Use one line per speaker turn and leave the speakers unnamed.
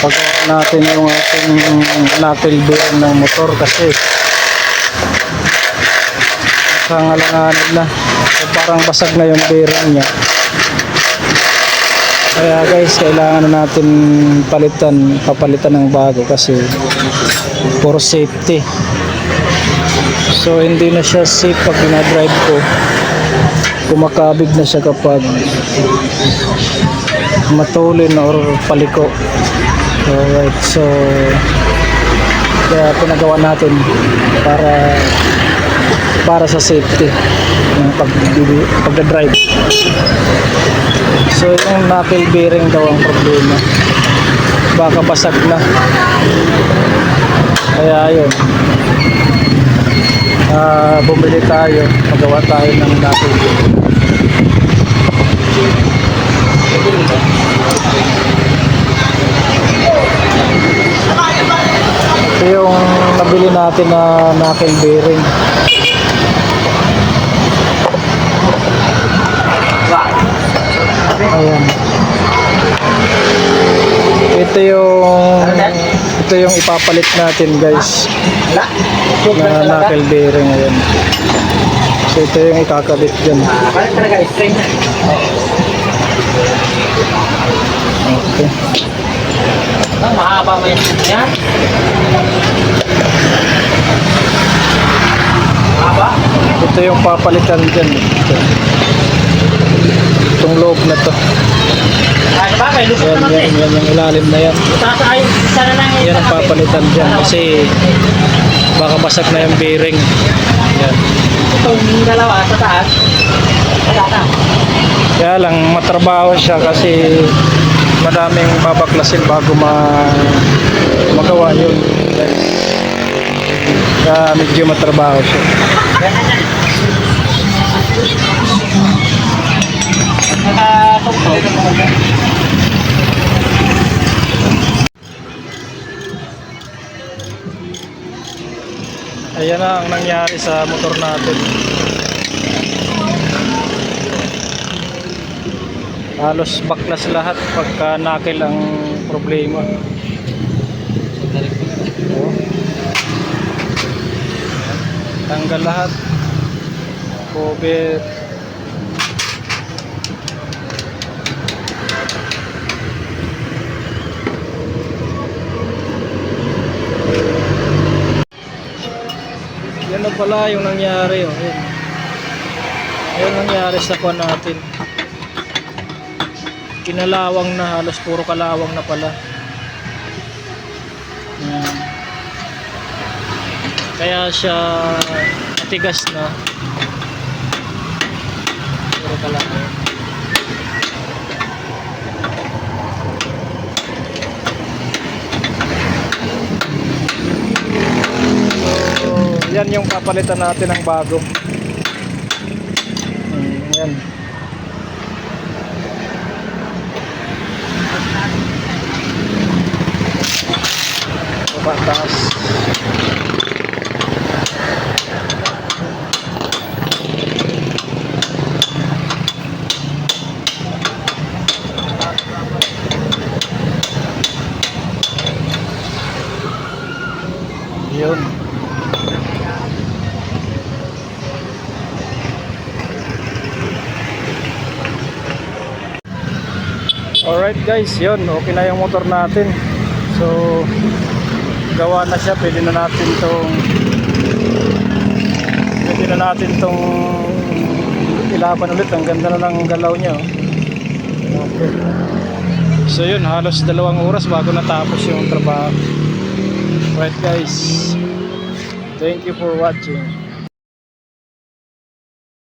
pagawa natin yung ating knuckle bearing ng motor kasi kangalanganin na, so parang basag na yung bearing nya. Kaya guys, kailangan na natin papalitan ng bago kasi for safety. So hindi na siya safe pag na-drive ko, kumakabig na siya kapag matulin or paliko. Alright, so kaya pinagawa natin para sa safety ng pagdadrive. So yung knuckle bearing daw ang problema, baka basag na. Kaya ayun, bumili tayo, magawa tayo ng knuckle bearing. Ito yung nabili natin na knuckle bearing. Ayan. Ito yung ipapalit natin guys na knuckle bearing. Ayan. So ito yung ikakabit dyan. Okay.
Mahaba mo yan.
Ito yung papalitan dyan. Itong loob na to. Yan yung ilalim na yan. Yan ang papalitan dyan kasi baka basag na yung bearing. Yan.
Itong dalawa sa taas.
Kaya lang matrabaho siya kasi madaming babaklasin bago magawa yun. Kaya medyo matrabaho siya. Ayan na ang nangyari sa motor natin. Halos baklas lahat pagka knuckle ang problema. Tanggal lahat. Cover. Yan na pala yung nangyari. Oh. Yan nangyari sa kuwan natin. Kinalawang na, halos puro kalawang na pala. Kaya siya matigas na. Puro kalawang. So, yan yung papalitan natin ng bago. Yan. Taas. Yun. Alright guys, yun, okay na yung motor natin. So gawa na siya, pwede na natin tong ilaban ulit. Ang ganda na ng galaw niya. Okay. So yun, halos 2 oras bago natapos yung trabaho. Right guys, thank you for watching.